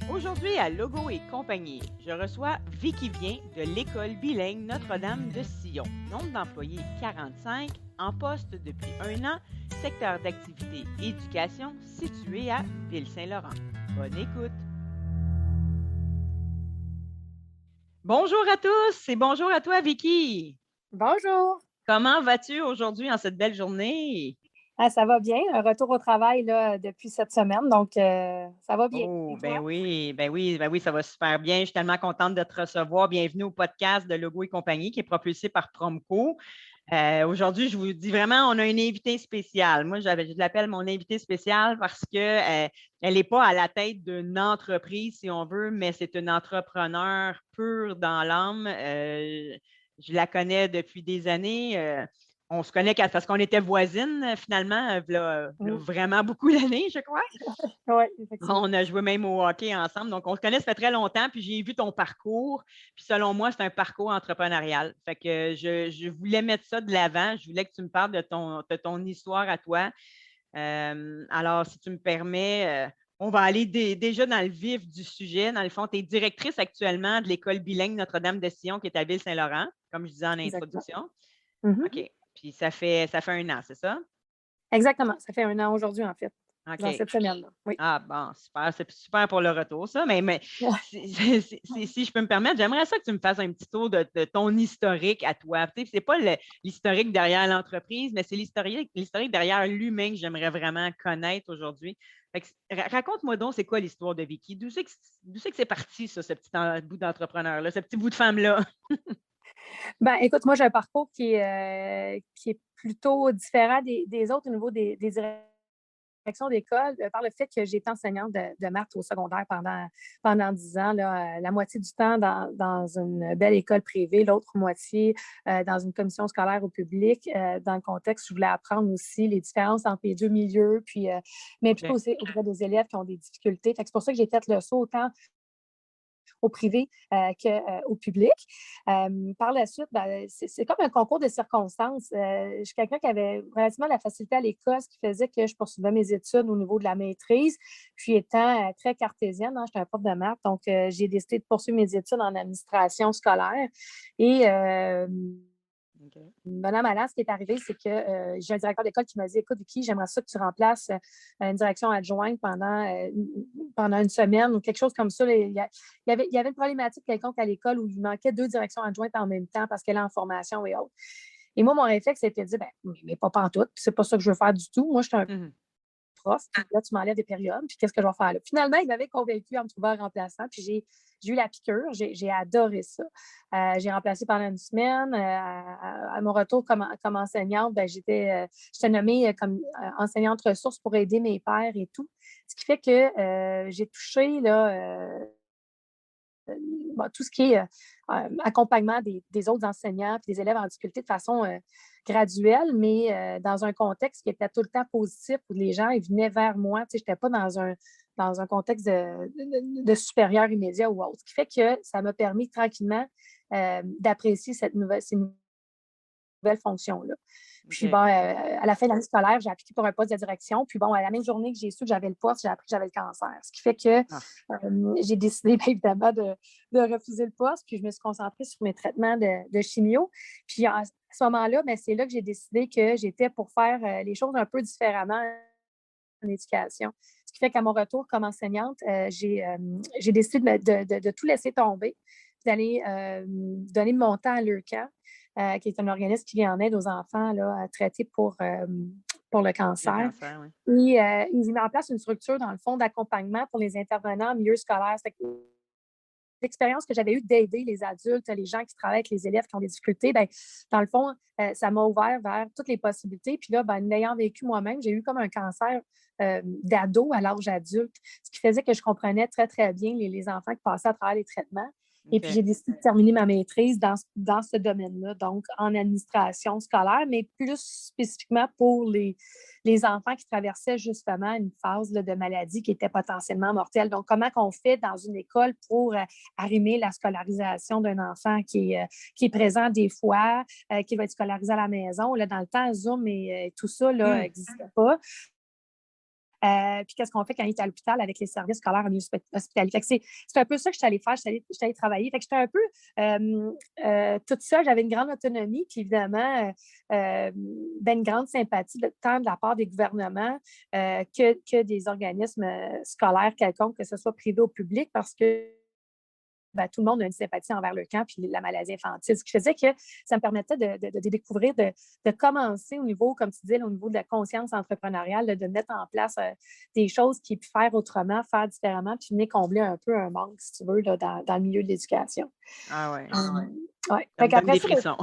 Aujourd'hui, à Logo et compagnie, je reçois Vicky Vien de l'École bilingue Notre-Dame de Sion. Nombre d'employés 45, en poste depuis 1 an, secteur d'activité éducation situé à Ville-Saint-Laurent. Bonne écoute! Bonjour à tous et bonjour à toi, Vicky! Bonjour! Comment vas-tu aujourd'hui en cette belle journée? Ah, ça va bien. Un retour au travail là, depuis cette semaine, donc ça va bien. Oh, Et ben toi? oui, ben oui, ben oui, ça va super bien. Je suis tellement contente de te recevoir. Bienvenue au podcast de Logo et compagnie qui est propulsé par Promco. Aujourd'hui, je vous dis vraiment, on a une invitée spéciale. Moi, je l'appelle mon invitée spéciale parce qu'elle n'est pas à la tête d'une entreprise, si on veut, mais c'est une entrepreneur pure dans l'âme. Je la connais depuis des années. On se connaît parce qu'on était voisines, finalement, Mm. vraiment beaucoup d'années, je crois. Oui, effectivement. On a joué même au hockey ensemble. Donc, on se connaît, ça fait très longtemps. Puis, j'ai vu ton parcours. Puis, selon moi, c'est un parcours entrepreneurial. Fait que je voulais mettre ça de l'avant. Je voulais que tu me parles de ton histoire à toi. Alors, si tu me permets, on va aller déjà dans le vif du sujet. Dans le fond, tu es directrice actuellement de l'École bilingue Notre-Dame de Sion qui est à Ville-Saint-Laurent, comme je disais en Exactement. introduction. Mhm. OK. Puis, ça fait 1 an, c'est ça? Exactement. Ça fait 1 an aujourd'hui, en fait, dans OK. cette semaine-là. Oui. Ah bon, super, c'est super pour le retour, ça. Mais si je peux me permettre, j'aimerais ça que tu me fasses un petit tour de ton historique à toi. Tu sais, c'est pas l'historique derrière l'entreprise, mais c'est l'historique derrière l'humain que j'aimerais vraiment connaître aujourd'hui. Fait que, raconte-moi donc, c'est quoi l'histoire de Vicky? D'où c'est que c'est parti, ça, ce petit bout d'entrepreneur-là, ce petit bout de femme-là? Ben, écoute, moi, j'ai un parcours qui est plutôt différent des autres au niveau des direction d'école, par le fait que j'ai été enseignante de maths au secondaire pendant 10 ans, là, la moitié du temps dans une belle école privée, l'autre moitié dans une commission scolaire au public. Dans le contexte, je voulais apprendre aussi les différences entre les deux milieux, puis mais plutôt OK. aussi auprès des élèves qui ont des difficultés. Fait que c'est pour ça que j'ai fait le saut autant au privé qu'au public. Par la suite, ben, c'est comme un concours de circonstances. Je suis quelqu'un qui avait relativement la facilité à l'école, ce qui faisait que je poursuivais mes études au niveau de la maîtrise. Puis étant très cartésienne, hein, j'étais un prof de maths, donc j'ai décidé de poursuivre mes études en administration scolaire. Et OK. bonhomme à l'an, ce qui est arrivé, c'est que j'ai un directeur d'école qui m'a dit: Écoute, Vicky, j'aimerais ça que tu remplaces une direction adjointe pendant une semaine ou quelque chose comme ça. Il y avait une problématique quelconque à l'école où il manquait 2 directions adjointes en même temps parce qu'elle est en formation et autres. Et moi, mon réflexe, c'était de dire: Ben, mais pas pantoute, c'est pas ça que je veux faire du tout. Moi, je suis un Mhm. prof, puis là, tu m'enlèves des périodes, puis qu'est-ce que je vais faire là? Finalement, il m'avait convaincu en me trouvant un remplaçant, puis j'ai eu la piqûre, j'ai adoré ça. J'ai remplacé pendant une semaine. À mon retour comme enseignante, ben, j'étais nommée comme enseignante ressource pour aider mes pairs et tout. Ce qui fait que j'ai touché là, bon, tout ce qui est accompagnement des autres enseignants et des élèves en difficulté de façon graduelle, mais dans un contexte qui était tout le temps positif où les gens ils venaient vers moi. Je n'étais pas dans un contexte de supérieur immédiat ou autre. Ce qui fait que ça m'a permis tranquillement d'apprécier ces nouvelles fonctions-là. Puis, bon, OK. à la fin de l'année scolaire, j'ai appliqué pour un poste de direction. Puis, bon, à la même journée que j'ai su que j'avais le poste, j'ai appris que j'avais le cancer. Ce qui fait que Ah, j'ai décidé, bien évidemment, de refuser le poste. Puis, je me suis concentrée sur mes traitements de chimio. Puis, à ce moment-là, bien, c'est là que j'ai décidé que j'étais pour faire les choses un peu différemment en éducation. Ce qui fait qu'à mon retour comme enseignante, j'ai décidé de tout laisser tomber, d'aller donner mon temps à l'EUCAN, qui est un organisme qui vient en aide aux enfants là, traités pour le le cancer. cancer, oui. Et ils mettent en place une structure, dans le fond, d'accompagnement pour les intervenants en milieu scolaire. L'expérience que j'avais eue d'aider les adultes, les gens qui travaillent avec les élèves qui ont des difficultés, ben, dans le fond, ça m'a ouvert vers toutes les possibilités. Puis là, ben, l'ayant vécu moi-même, j'ai eu comme un cancer d'ado à l'âge adulte, ce qui faisait que je comprenais très, très bien les enfants qui passaient à travers les traitements. Et puis, OK. j'ai décidé de terminer ma maîtrise dans ce domaine-là, donc en administration scolaire, mais plus spécifiquement pour les enfants qui traversaient justement une phase là, de maladie qui était potentiellement mortelle. Donc, comment qu'on fait dans une école pour arrimer la scolarisation d'un enfant qui est présent des fois, qui va être scolarisé à la maison. Là, dans le temps, Zoom et tout ça Hmm. n'existait pas. Puis qu'est-ce qu'on fait quand il est à l'hôpital avec les services scolaires en milieu hospitalier. Fait que c'est un peu ça que je suis allée faire. Je suis allée travailler. Fait que j'étais un peu toute seule. J'avais une grande autonomie. Puis évidemment, une grande sympathie tant de la part des gouvernements que des organismes scolaires quelconques, que ce soit privé ou public, parce que tout le monde a une sympathie envers le camp puis la maladie infantile. Ce qui faisait que ça me permettait de découvrir, de commencer au niveau, comme tu dis, au niveau de la conscience entrepreneuriale, de mettre en place des choses qui peuvent faire autrement, faire différemment, puis venir combler un peu un manque, si tu veux, là, dans le milieu de l'éducation. Ah ouais. Ouais. Ça me donne des frissons.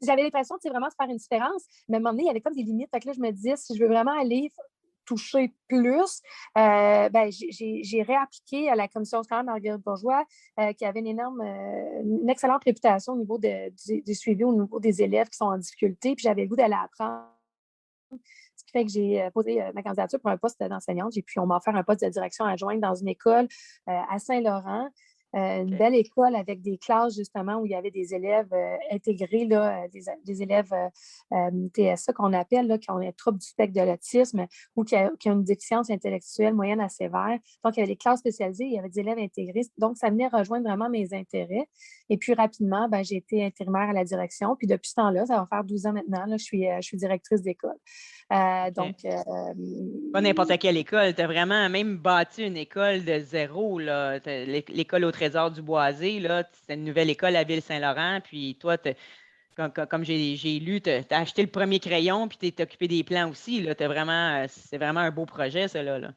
J'avais l'impression de vraiment de faire une différence, mais à un moment donné, il y avait comme des limites. Fait que là, je me disais, si je veux vraiment aller toucher plus, j'ai réappliqué à la commission scolaire Marguerite Bourgeois, qui avait une excellente réputation au niveau du suivi, au niveau des élèves qui sont en difficulté, puis j'avais le goût d'aller apprendre. Ce qui fait que j'ai posé ma candidature pour un poste d'enseignante, et puis on m'a offert un poste de direction adjointe dans une école à Saint-Laurent. Une belle école avec des classes, justement, où il y avait des élèves intégrés, là, des élèves TSA qu'on appelle, là, qui ont un trouble du spectre de l'autisme ou qui ont une déficience intellectuelle moyenne à sévère. Donc, il y avait des classes spécialisées, il y avait des élèves intégrés. Donc, ça venait rejoindre vraiment mes intérêts. Et puis, rapidement, j'ai été intérimaire à la direction. Puis, depuis ce temps-là, ça va faire 12 ans maintenant, là, je suis directrice d'école. Donc, pas n'importe quelle école. Tu as vraiment même bâti une école de zéro, là. L'école au Trésor du Boisé, là, c'est une nouvelle école à Ville-Saint-Laurent. Puis toi, comme j'ai lu, tu as acheté le premier crayon, puis tu t'es occupé des plans aussi, là. C'est vraiment un beau projet, ça, là.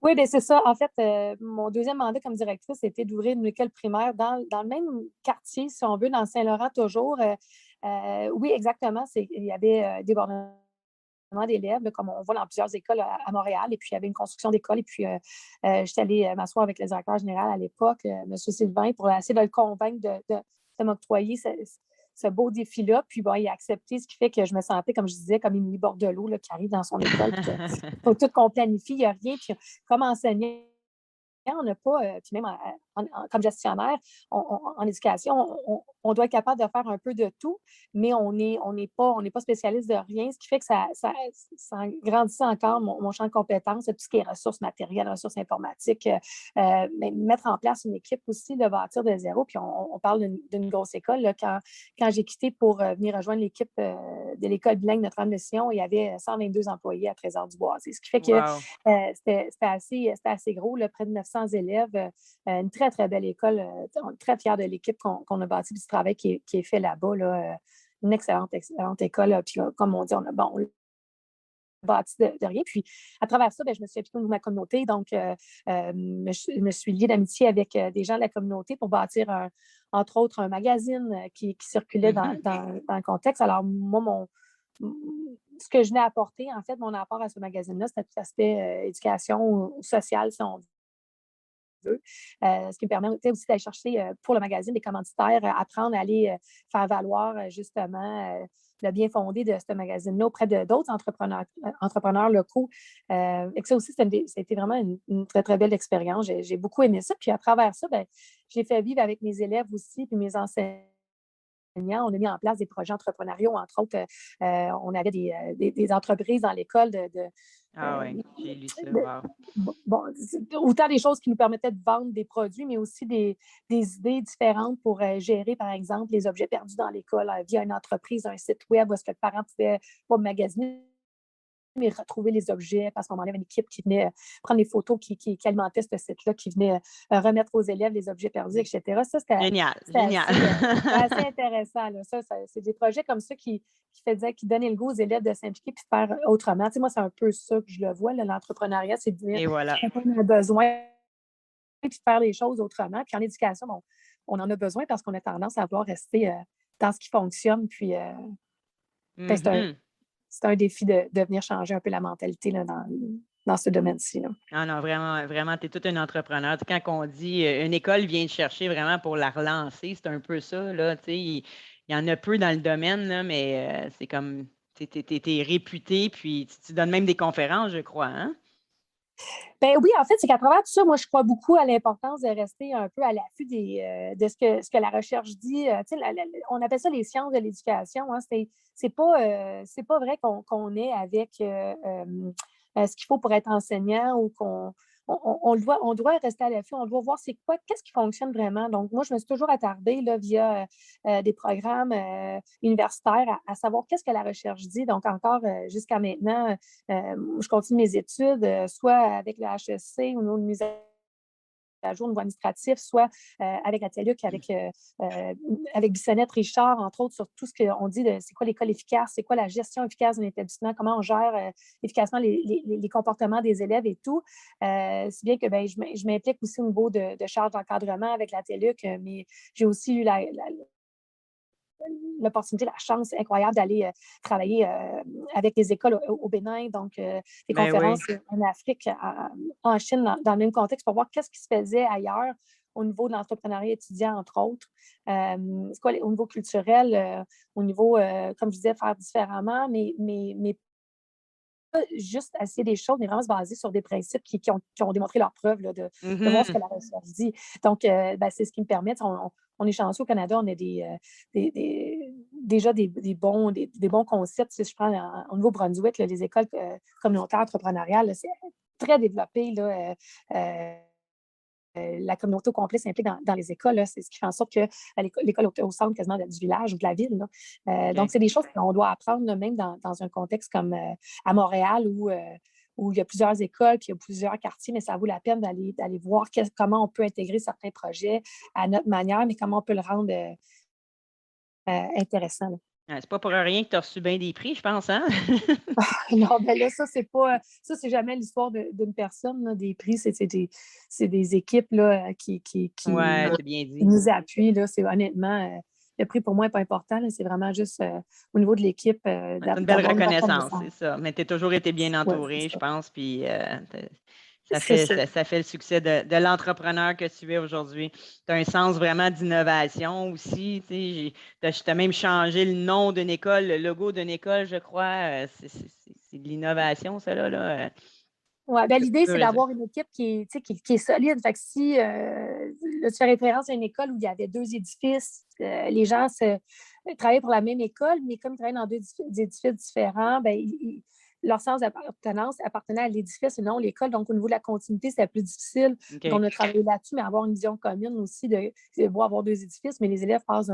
Oui, bien c'est ça. En fait, mon deuxième mandat comme directrice, c'était d'ouvrir une école primaire dans le même quartier, si on veut, dans Saint-Laurent toujours. Oui, exactement. Il y avait des débordements d'élèves, là, comme on voit dans plusieurs écoles à Montréal. Et puis, il y avait une construction d'école. Et puis, j'étais allée m'asseoir avec le directeur général à l'époque, M. Sylvain, pour essayer de le convaincre de m'octroyer ce beau défi-là. Puis, bon, il a accepté, ce qui fait que je me sentais, comme je disais, comme Émilie Bordelot, là, qui arrive dans son école. Puis, faut tout qu'on planifie, il n'y a rien. Puis, comme enseignant, on n'a pas, puis même comme gestionnaire, en éducation, on doit être capable de faire un peu de tout, mais on n'est pas spécialiste de rien, ce qui fait que ça grandit encore mon champ de compétences, tout ce qui est ressources matérielles, ressources informatiques, mais mettre en place une équipe aussi, de bâtir de zéro. Puis on parle d'une grosse école. Là, quand j'ai quitté pour venir rejoindre l'équipe de l'école bilingue Notre-Dame-de-Sion, il y avait 122 employés à Trésor-du-Boisé, ce qui fait que c'était assez gros, là, près de 900 élèves, une très, très belle école. On est très fiers de l'équipe qu'on a bâtie, du travail qui est fait là-bas. Là, une excellente école. Puis, comme on dit, on l'a bâti de rien. Puis, à travers ça, je me suis impliquée au niveau de ma communauté. Donc, je me suis liée d'amitié avec des gens de la communauté pour bâtir, entre autres, un magazine qui circulait dans le contexte. Alors, moi, ce que je venais apporter, en fait, mon apport à ce magazine-là, c'était tout l'aspect éducation sociale, si on veut. Ce qui me permettait aussi d'aller chercher pour le magazine des commanditaires, apprendre à aller faire valoir justement le bien fondé de ce magazine-là auprès d'autres entrepreneurs locaux. Et que ça aussi, c'était vraiment une très, très belle expérience. J'ai beaucoup aimé ça. Puis à travers ça, j'ai fait vivre avec mes élèves aussi, puis mes enseignants. On a mis en place des projets entrepreneuriaux, entre autres. On avait des entreprises dans l'école Ah oui, j'ai lu ça. Wow. Bon, autant des choses qui nous permettaient de vendre des produits, mais aussi des idées différentes pour gérer, par exemple, les objets perdus dans l'école via une entreprise, un site web où est-ce que le parent pouvait pas magasiner, mais retrouver les objets, parce qu'on avait une équipe qui venait prendre les photos qui alimentaient ce site-là, qui venait remettre aux élèves les objets perdus, etc. Ça, c'était génial. assez intéressant. Là. Ça, c'est des projets comme ça qui donnaient le goût aux élèves de s'impliquer et de faire autrement. Tu sais, moi, c'est un peu ça que je le vois. L'entrepreneuriat, c'est de dire qu'on a besoin de faire les choses autrement. Puis en éducation, on en a besoin parce qu'on a tendance à vouloir rester dans ce qui fonctionne. Puis c'est un défi de venir changer un peu la mentalité là, dans ce domaine-ci. Là. Ah non, vraiment, vraiment, tu es tout un entrepreneur. Quand on dit une école vient te chercher vraiment pour la relancer, c'est un peu ça. Là, il y en a peu dans le domaine, là, mais c'est comme tu es réputé, puis tu donnes même des conférences, je crois. Hein? Ben oui, en fait, c'est qu'à travers tout ça, moi, je crois beaucoup à l'importance de rester un peu à l'affût de ce que la recherche dit. Tu sais, on appelle ça les sciences de l'éducation. Hein. C'est pas vrai qu'on est avec ce qu'il faut pour être enseignant ou on doit rester à l'affût, on doit voir qu'est-ce qui fonctionne vraiment. Donc, moi, je me suis toujours attardée là, via des programmes universitaires à savoir qu'est-ce que la recherche dit. Donc, encore jusqu'à maintenant, je continue mes études, soit avec le HEC ou une mise à jour au niveau administratif, soit avec la TELUC, avec Bissonnette Richard, entre autres, sur tout ce qu'on dit de c'est quoi l'école efficace, c'est quoi la gestion efficace d'un établissement, comment on gère efficacement les comportements des élèves et tout. Si bien que ben, je m'implique aussi au niveau de charge d'encadrement avec la TELUC, mais j'ai aussi eu l'opportunité, la chance incroyable d'aller travailler avec des écoles au Bénin, donc des Ben oui. conférences en Afrique, en Chine, dans le même contexte, pour voir qu'est-ce qui se faisait ailleurs au niveau de l'entrepreneuriat étudiant, entre autres. C'est quoi au niveau culturel, au niveau, comme je disais, faire différemment, mais pas juste essayer des choses, mais vraiment se baser sur des principes qui ont démontré leur preuve là, de voir ce que Mhm. la recherche dit. Donc, ben, c'est ce qui me permet, on est chanceux au Canada, on a déjà des bons concepts. Si je prends au Nouveau-Brunswick, là, les écoles communautaires entrepreneuriales, là, c'est très développé. Là, la communauté au complet s'implique dans les écoles. Là. C'est ce qui fait en sorte que l'école est au centre quasiment du village ou de la ville. Là. Donc, OK. c'est des choses qu'on doit apprendre, là, même dans un contexte comme à Montréal où il y a plusieurs écoles, puis il y a plusieurs quartiers, mais ça vaut la peine d'aller voir comment on peut intégrer certains projets à notre manière, mais comment on peut le rendre intéressant. Là. Ouais, c'est pas pour rien que tu as reçu bien des prix, je pense, hein? Non, ben là, ça, c'est jamais l'histoire d'une personne, là, des prix, c'est des équipes là, Ouais, c'est bien qui dit. nous appuient. Là, c'est honnêtement, le prix pour moi n'est pas important, là, c'est vraiment juste au niveau de l'équipe Ouais, c'est une belle d'avoir une reconnaissance, c'est reconnaissance. ça. Mais tu as toujours été bien Ouais, c'est entouré, je ça. pense, puis ça C'est fait, ça. ça fait le succès de l'entrepreneur que tu es aujourd'hui. Tu as un sens vraiment d'innovation aussi. Tu as même changé le nom d'une école, le logo d'une école, je crois. C'est de l'innovation, ça, là. Ouais, ben, C'est l'idée, pur c'est et dur. d'avoir une équipe qui est solide. Fait que si là, tu fais référence à une école où il y avait deux édifices, les gens travaillaient pour la même école, mais comme ils travaillaient dans des édifices différents, ben, leur sens d'appartenance appartenait à l'édifice et non l'école. Donc, au niveau de la continuité, c'était plus difficile. Donc, OK. on a travaillé là-dessus, mais avoir une vision commune aussi de voir avoir deux édifices, mais les élèves passent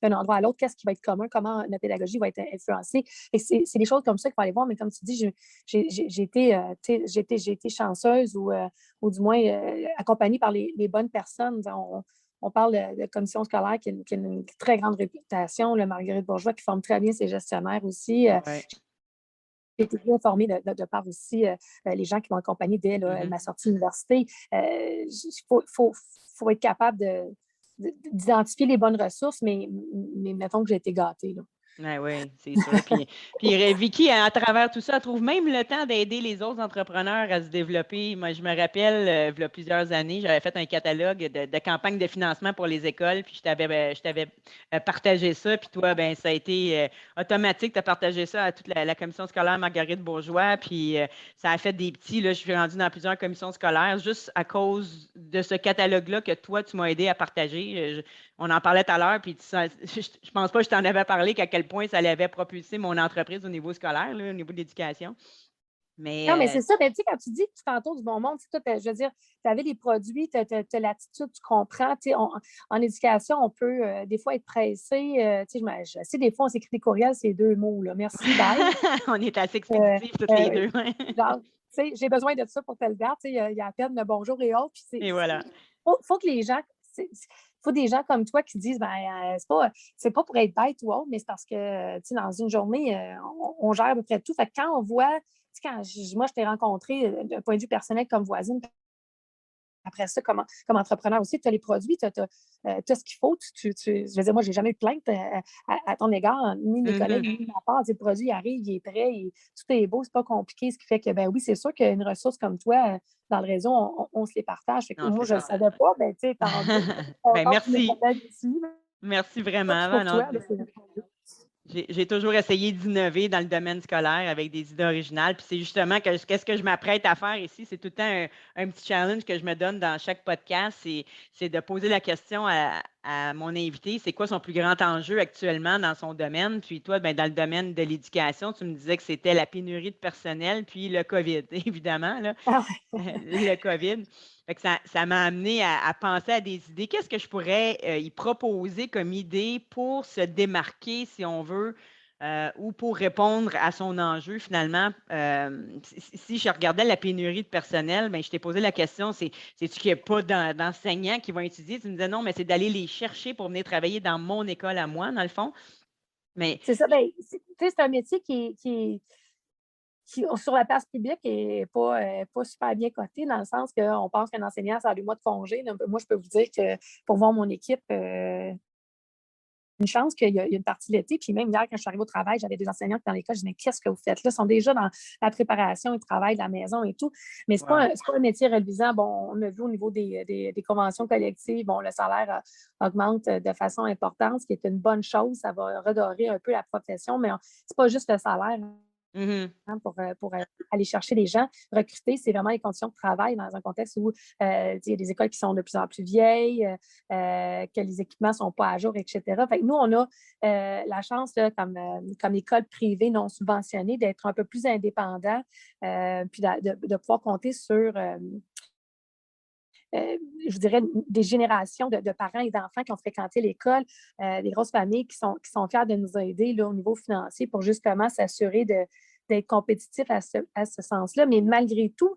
d'un endroit à l'autre, qu'est-ce qui va être commun, comment notre pédagogie va être influencée. Et c'est des choses comme ça qu'il faut aller voir, mais comme tu dis, j'ai été chanceuse ou du moins accompagnée par les bonnes personnes. On parle de commission scolaire qui a une très grande réputation, le Marguerite Bourgeois qui forme très bien ses gestionnaires aussi. Ouais. J'ai été bien formée de par aussi les gens qui m'ont accompagnée dès Mhm. ma sortie de l'université. Faut être capable d'identifier les bonnes ressources, mais mettons que j'ai été gâtée. Là. Ouais, oui, c'est sûr. Puis Vicky, à travers tout ça, elle trouve même le temps d'aider les autres entrepreneurs à se développer. Moi, je me rappelle, il y a plusieurs années, j'avais fait un catalogue de campagnes de financement pour les écoles, puis je t'avais partagé ça. Puis toi, ben, ça a été automatique, tu as partagé ça à toute la commission scolaire Marguerite Bourgeois, puis ça a fait des petits. Là, je suis rendue dans plusieurs commissions scolaires juste à cause de ce catalogue-là que toi, tu m'as aidé à partager. On en parlait tout à l'heure, puis je pense pas que je t'en avais parlé qu'à quel point ça avait propulsé mon entreprise au niveau scolaire, là, au niveau de l'éducation. Non, mais Mais c'est ça. Ben, tu sais, quand tu dis que tu t'entoures du bon monde, toi, je veux dire, tu avais des produits, tu as l'attitude, tu comprends. Tu sais, en éducation, on peut des fois être pressé. Tu sais, je sais, des fois, on s'écrit des courriels, c'est deux mots. Là. Merci, bye. on est assez Euh, expéditifs toutes les euh, deux. Ouais. genre, tu sais, j'ai besoin de ça pour telle date. Tu sais, il y a à peine le bonjour et autres. Puis Et voilà. faut que les gens. Faut des gens comme toi qui disent ben c'est pas pour être bête ou autre, mais c'est parce que tu sais, dans une journée, on gère à peu près tout. Fait que quand on voit, tu sais, moi je t'ai rencontré d'un point de vue personnel comme voisine, après ça, comme entrepreneur aussi, tu as les produits, tu as, ce qu'il faut. Je veux dire, moi, je n'ai jamais eu de plainte à ton égard, ni mes collègues, Mhm. ni ma part. Le produit arrive, il est prêt, tout est beau, c'est pas compliqué. Ce qui fait que, ben oui, c'est sûr qu'une ressource comme toi, dans le réseau, on se les partage. Fait que On se moi, les je ne le partage. savais pas. Ben, tu sais, tant mieux. Ben, Contente que mes merci. collègues ici. Merci Pas vraiment. pour Non, toi. Là, c'est J'ai toujours essayé d'innover dans le domaine scolaire avec des idées originales. Puis c'est justement qu'est-ce que je m'apprête à faire ici. C'est tout le temps un petit challenge que je me donne dans chaque podcast. C'est de poser la question à mon invité, c'est quoi son plus grand enjeu actuellement dans son domaine? Puis toi, ben, dans le domaine de l'éducation, tu me disais que c'était la pénurie de personnel, puis le COVID, évidemment, là, Ah le COVID. Fait que ça m'a amené à penser à des idées. Qu'est-ce que je pourrais y proposer comme idée pour se démarquer, si on veut, ou pour répondre à son enjeu, finalement? Si je regardais la pénurie de personnel, ben, je t'ai posé la question, c'est-tu qu'il n'y a pas d'enseignants qui vont étudier? Tu me disais non, mais c'est d'aller les chercher pour venir travailler dans mon école à moi, dans le fond. Mais C'est ça, ben, c'est un métier qui, sur la place publique, n'est pas super bien coté, dans le sens qu'on pense qu'un enseignant, ça a 2 mois de congé. Donc, moi, je peux vous dire que pour voir mon équipe, une chance qu'il y a une partie de l'été. Puis même hier, quand je suis arrivée au travail, j'avais des enseignants dans l'école. Je disais, mais qu'est-ce que vous faites là? Ils sont déjà dans la préparation, ils travaillent de la maison et tout. Mais ce n'est wow. pas un métier reluisant. Bon, on a vu au niveau des conventions collectives, bon, le salaire augmente de façon importante, ce qui est une bonne chose. Ça va redorer un peu la profession, mais ce n'est pas juste le salaire. Mhm. Pour aller chercher les gens. Recruter, c'est vraiment les conditions de travail dans un contexte où il y a des écoles qui sont de plus en plus vieilles, que les équipements ne sont pas à jour, etc. Fait que nous, on a la chance, là, comme école privée non subventionnée, d'être un peu plus indépendant, puis de pouvoir compter sur je dirais, des générations de parents et d'enfants qui ont fréquenté l'école, des grosses familles qui sont fiers de nous aider là, au niveau financier pour justement s'assurer d'être compétitifs à ce sens-là. Mais malgré tout,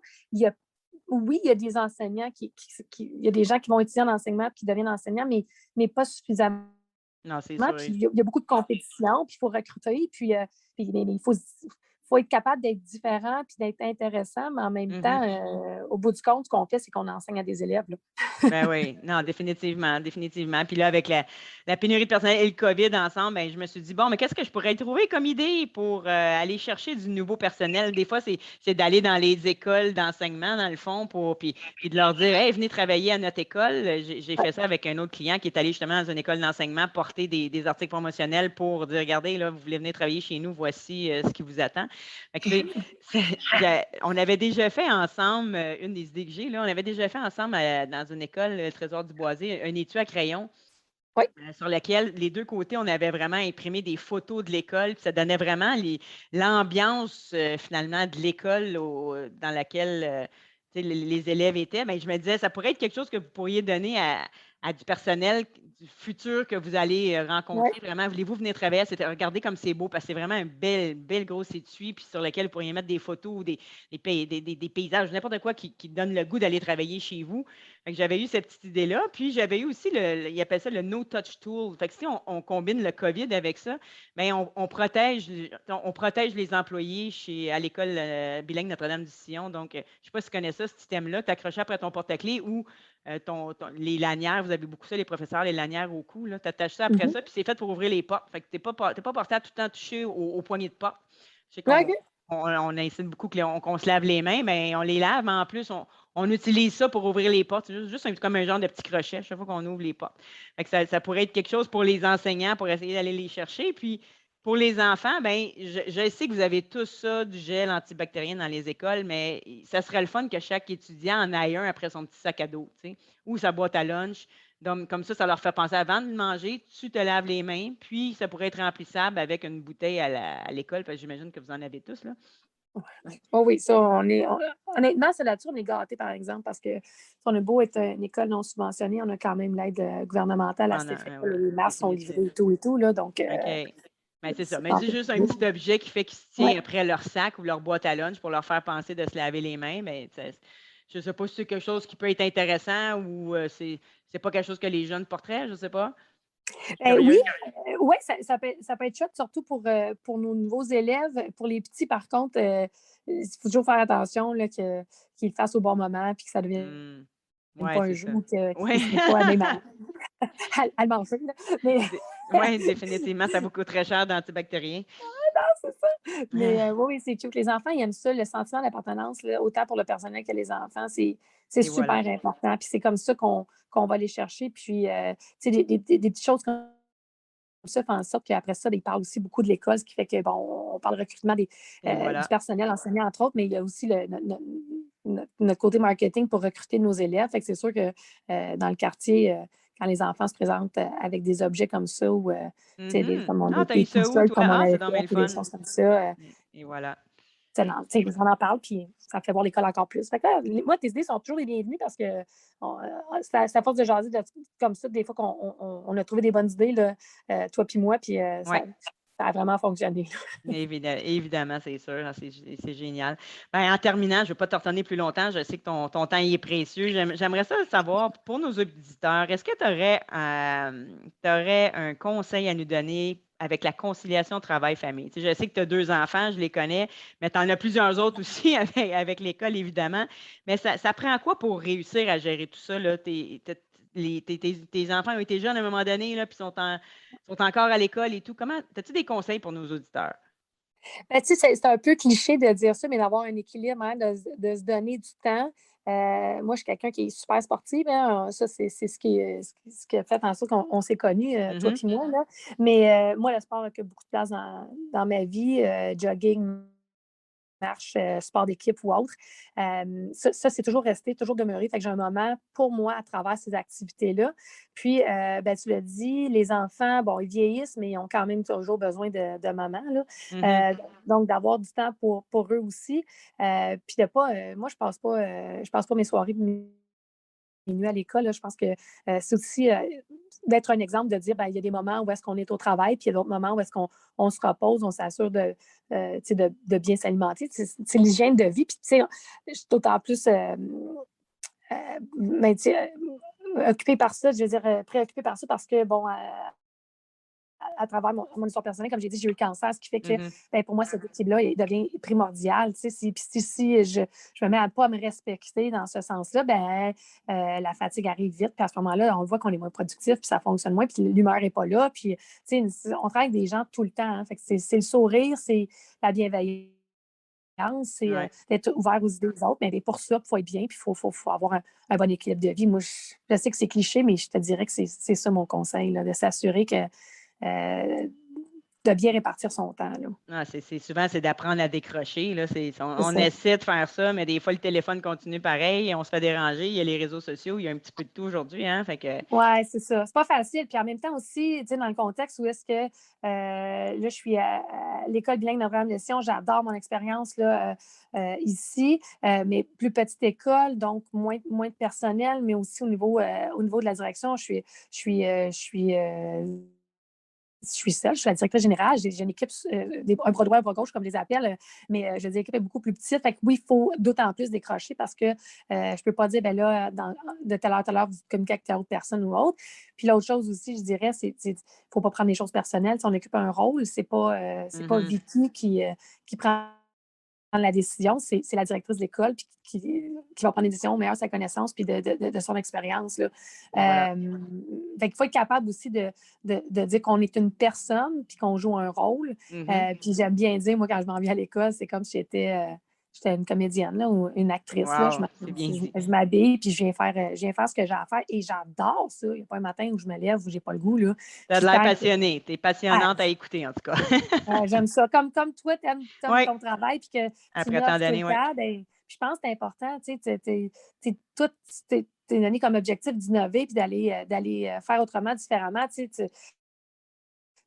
oui, il y a des enseignants il y a des gens qui vont étudier en enseignement et qui deviennent enseignants, mais pas suffisamment. Non, c'est Puis sûr. il y a beaucoup de compétition, puis il faut recruter, puis il faut être capable d'être différent puis d'être intéressant, mais en même Mhm. temps, au bout du compte, ce qu'on fait, c'est qu'on enseigne à des élèves. Là. Ben oui, non, définitivement, définitivement. Puis là, avec la pénurie de personnel et le COVID ensemble, ben, je me suis dit, bon, mais qu'est-ce que je pourrais trouver comme idée pour aller chercher du nouveau personnel? Des fois, c'est d'aller dans les écoles d'enseignement, dans le fond, puis de leur dire, hey, venez travailler à notre école. J'ai fait ça avec un autre client qui est allé justement dans une école d'enseignement porter des articles promotionnels pour dire, regardez, là, vous voulez venir travailler chez nous, voici ce qui vous attend. Fait que, on avait déjà fait ensemble, une des idées que j'ai, là, on avait déjà fait ensemble dans une école, le Trésor du Boisé, un étui à crayon Oui. sur lequel les deux côtés, on avait vraiment imprimé des photos de l'école, puis ça donnait vraiment l'ambiance finalement de l'école dans laquelle les élèves étaient. Mais je me disais, ça pourrait être quelque chose que vous pourriez donner à du personnel du futur que vous allez Oui. rencontrer. Vraiment, voulez-vous venir travailler? Regardez comme c'est beau, parce que c'est vraiment un bel gros étui, puis sur lequel vous pourriez mettre des photos ou des paysages, n'importe quoi qui donne le goût d'aller travailler chez vous. Fait que j'avais eu cette petite idée-là. Puis j'avais eu aussi, ils appellent ça le No Touch Tool. Fait que si on combine le COVID avec ça, bien, on protège les employés à l'école bilingue Notre-Dame-du-Sillon. Donc, je ne sais pas si tu connais ça, ce système-là. Tu accroches après ton porte-clés ou les lanières. Vous avez beaucoup ça, les professeurs, les lanières au cou. Tu attaches ça après Mhm. ça, puis c'est fait pour ouvrir les portes. Fait que tu n'es pas porté à tout le temps toucher aux poignées de porte. Je sais OK. on incite beaucoup qu'on se lave les mains, mais on les lave, mais en plus, on utilise ça pour ouvrir les portes. C'est juste comme un genre de petit crochet chaque fois qu'on ouvre les portes. Fait que ça pourrait être quelque chose pour les enseignants pour essayer d'aller les chercher. Puis pour les enfants, ben, je sais que vous avez tous ça, du gel antibactérien dans les écoles, mais ça serait le fun que chaque étudiant en ait un après son petit sac à dos, tu sais, ou sa boîte à lunch. Donc, comme ça leur fait penser avant de manger, tu te laves les mains, puis ça pourrait être remplissable avec une bouteille à l'école, parce que j'imagine que vous en avez tous, là. Oh oui, ça, honnêtement, c'est là-dessus, on est gâtés, par exemple, parce que si on a beau être une école non subventionnée, on a quand même l'aide gouvernementale à cet effet. Les masques sont livrés Définitif. et tout, là, donc OK. Ben, c'est ça. c'est Mais un c'est peu juste un plus. petit objet qui fait qu'ils se Oui. tient après leur sac ou leur boîte à lunch pour leur faire penser de se laver les mains. Mais je ne sais pas si c'est quelque chose qui peut être intéressant ou c'est pas quelque chose que les jeunes porteraient, je ne sais pas. Je suis Oui, curieuse. ouais, ça peut être chouette, surtout pour nos nouveaux élèves. Pour les petits, par contre, il faut toujours faire attention là, qu'ils le fassent au bon moment puis que ça ne devienne Hmm. Ouais, pas un c'est jeu ça. ou qu'ils Oui. ne se mettent pas même à le manger. Là. Mais Oui, définitivement, ça vous coûte très cher d'antibactériens. c'est ça. Mais oui, c'est cute. Les enfants, ils aiment ça, le sentiment d'appartenance, là, autant pour le personnel que les enfants. C'est Et voilà. super important. Puis c'est comme ça qu'on va les chercher. Puis, tu sais, des petites choses comme ça fait en sorte qu'après ça, ils parlent aussi beaucoup de l'école, ce qui fait que, bon, on parle recrutement Et du voilà. personnel enseignant, entre autres, mais il y a aussi notre côté marketing pour recruter nos élèves. Fait que c'est sûr que dans le quartier, quand les enfants se présentent avec des objets comme ça ou comme on a Ah, t'as eu des ça où, t-shirts toi? comme on Ah, avait c'est fait donc bien le ou des fun. choses comme ça, Et voilà. on en parle, puis ça fait voir l'école encore plus. Fait que là, moi, tes idées sont toujours les bienvenues parce que c'est à force de jaser comme ça, des fois qu'on a trouvé des bonnes idées, là, toi puis moi, puis Oui. ça a vraiment fonctionné. Évidemment, c'est sûr, hein, c'est génial. Ben, en terminant, je ne vais pas te retenir plus longtemps. Je sais que ton temps il est précieux. J'aimerais ça savoir, pour nos auditeurs, est-ce que tu aurais un conseil à nous donner avec la conciliation travail-famille? Tu sais, je sais que tu as 2 enfants, je les connais, mais tu en as plusieurs autres aussi avec l'école, évidemment. Mais ça prend quoi pour réussir à gérer tout ça, là? Tes enfants ont été jeunes à un moment donné, là, puis sont encore à l'école et tout. As-tu des conseils pour nos auditeurs? Ben, tu sais, c'est un peu cliché de dire ça, mais d'avoir un équilibre, hein, de se donner du temps. Moi, je suis quelqu'un qui est super sportive, hein. Ça, c'est ce qui a fait en sorte qu'on s'est connus, toi Mhm. et moi, là. Mais moi, le sport a que beaucoup de place dans ma vie. Jogging, marche, sport d'équipe ou autre. Ça, c'est toujours resté, toujours demeuré. Fait que j'ai un moment pour moi à travers ces activités-là. Puis, ben, tu l'as dit, les enfants, bon, ils vieillissent, mais ils ont quand même toujours besoin de maman, là. Mhm. Donc, d'avoir du temps pour eux aussi. Puis de pas, moi, je passe pas mes soirées de minuit à l'école. Là. Je pense que c'est aussi d'être un exemple, de dire, ben, il y a des moments où est-ce qu'on est au travail, puis il y a d'autres moments où est-ce qu'on se repose, on s'assure de bien s'alimenter. C'est l'hygiène de vie. Puis, tu sais, je suis d'autant plus ben, occupée par ça, je veux dire, préoccupée par ça parce que, bon, à travers mon histoire personnelle, comme j'ai dit, j'ai eu le cancer, ce qui fait que Mhm. ben, pour moi, cet équilibre-là il devient primordial. Si je me mets à pas me respecter dans ce sens-là, ben, la fatigue arrive vite. Puis à ce moment-là, on voit qu'on est moins productif, puis ça fonctionne moins, puis l'humeur n'est pas là. Puis, on travaille avec des gens tout le temps. Hein, fait que c'est le sourire, c'est la bienveillance, c'est Ouais. d'être ouvert aux idées des autres. Mais pour ça, il faut être bien, puis il faut avoir un bon équilibre de vie. Moi, je sais que c'est cliché, mais je te dirais que c'est ça mon conseil, là, de s'assurer que euh, de bien répartir son temps. Là. Ah, souvent, c'est d'apprendre à décrocher. Là. C'est On ça. essaie de faire ça, mais des fois, le téléphone continue pareil et on se fait déranger. Il y a les réseaux sociaux, il y a un petit peu de tout aujourd'hui. Hein? Fait que, Oui, c'est ça. C'est pas facile. Puis en même temps aussi, tu sais, dans le contexte où est-ce que là, je suis à l'école bilingue de de Sion, j'adore mon expérience là, ici, mais plus petite école, donc moins de personnel, mais aussi au niveau de la direction, je suis seule, je suis la directrice générale, j'ai une équipe, un bras droit, un bras gauche, comme je les appelle, mais je veux dire, l'équipe est beaucoup plus petite. Fait que oui, il faut d'autant plus décrocher parce que je ne peux pas dire, ben là, de telle heure à telle heure, vous communiquez avec telle autre personne ou autre. Puis l'autre chose aussi, je dirais, c'est qu'il ne faut pas prendre les choses personnelles. Si on occupe un rôle, c'est pas mhm. Vicky qui prend la décision, c'est la directrice de l'école qui va prendre des décisions au meilleur de sa connaissance puis de son expérience. Là. Et voilà. Fait qu'il faut être capable aussi de dire qu'on est une personne puis qu'on joue un rôle. Mhm. Puis j'aime bien dire, moi, quand je m'en viens à l'école, c'est comme si j'étais une comédienne là, ou une actrice. Là. Wow, c'est bien dit. Je m'habille puis je viens faire ce que j'ai à faire et j'adore ça. Il n'y a pas un matin où je me lève où j'ai pas le goût. Là. Tu as de Puis l'air tant que passionné. Tu es ah, passionnante à écouter, en tout cas. j'aime ça. Comme toi, tu aimes Oui, ton travail puis que tu après tant innoves tout le d'années, oui. temps, ben, je pense que c'est important. Tu sais, tout t'es donné comme objectif d'innover puis d'aller faire autrement, différemment.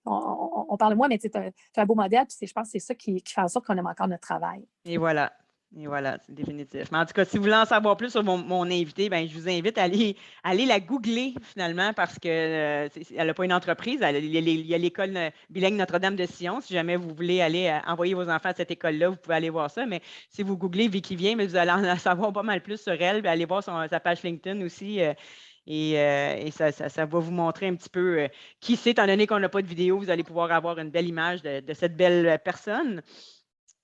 On parle de moi, mais tu es un beau modèle. Puis je pense que c'est ça qui fait en sorte qu'on aime encore notre travail. Et voilà. Et voilà, c'est définitif. Mais en tout cas, si vous voulez en savoir plus sur mon invité, ben, je vous invite à aller la googler finalement parce que elle n'a pas une entreprise. Il y a l'école bilingue Notre-Dame de Sion. Si jamais vous voulez aller envoyer vos enfants à cette école-là, vous pouvez aller voir ça. Mais si vous googlez Vicky Vient, mais vous allez en savoir pas mal plus sur elle. Puis allez voir sa page LinkedIn aussi. Et ça va vous montrer un petit peu qui c'est. Étant donné qu'on n'a pas de vidéo, vous allez pouvoir avoir une belle image de cette belle personne.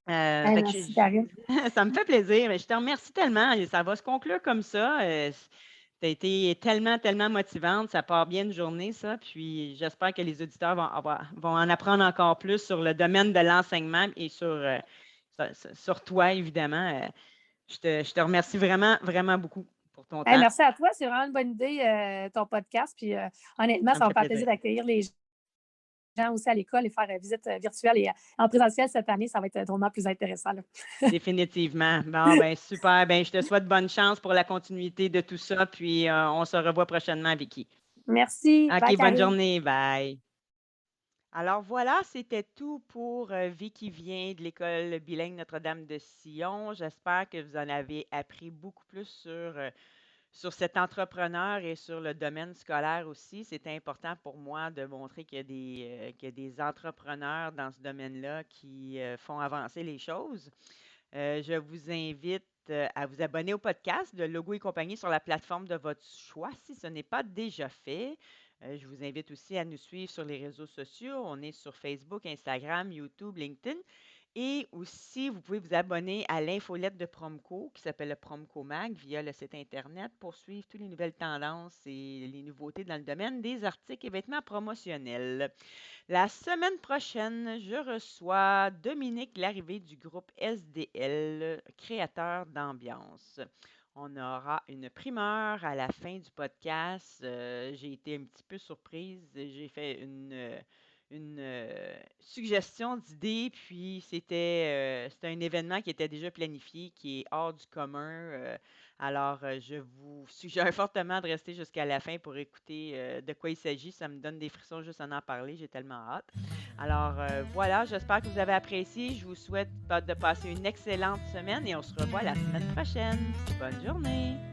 Hey, Fait que merci, Karine. ça me fait plaisir. Mais je te remercie tellement. Et ça va se conclure comme ça. Tu as été tellement, tellement motivante. Ça part bien une journée, ça. Puis j'espère que les auditeurs vont en apprendre encore plus sur le domaine de l'enseignement et sur toi, évidemment. Je te remercie vraiment, vraiment beaucoup pour ton Hey, temps. merci à toi. C'est vraiment une bonne idée, ton podcast. Puis honnêtement, Ça me ça va me fait faire plaisir. plaisir d'accueillir les gens aussi à l'école et faire visite virtuelle et en présentiel cette année, ça va être drôlement plus intéressant. Là. Définitivement. Bon, ben super. Ben, je te souhaite bonne chance pour la continuité de tout ça. Puis, on se revoit prochainement, Vicky. Merci. Bye, OK, bonne Karine. journée. Bye. Alors voilà, c'était tout pour Vicky vient de l'école bilingue Notre-Dame de Sion. J'espère que vous en avez appris beaucoup plus sur cet entrepreneur et sur le domaine scolaire aussi. C'est important pour moi de montrer qu'il y a des entrepreneurs dans ce domaine-là qui font avancer les choses. Je vous invite à vous abonner au podcast de Logo et compagnie sur la plateforme de votre choix si ce n'est pas déjà fait. Je vous invite aussi à nous suivre sur les réseaux sociaux. On est sur Facebook, Instagram, YouTube, LinkedIn. Et aussi, vous pouvez vous abonner à l'infolette de Promco qui s'appelle le Promco Mag via le site Internet pour suivre toutes les nouvelles tendances et les nouveautés dans le domaine des articles et vêtements promotionnels. La semaine prochaine, je reçois Dominique Larrivée du groupe SDL, créateur d'ambiance. On aura une primeur à la fin du podcast. J'ai été un petit peu surprise. J'ai fait une suggestion d'idée, puis c'était un événement qui était déjà planifié, qui est hors du commun. Alors, je vous suggère fortement de rester jusqu'à la fin pour écouter de quoi il s'agit. Ça me donne des frissons juste en parler. J'ai tellement hâte. Alors, voilà, j'espère que vous avez apprécié. Je vous souhaite de passer une excellente semaine et on se revoit la semaine prochaine. Bonne journée!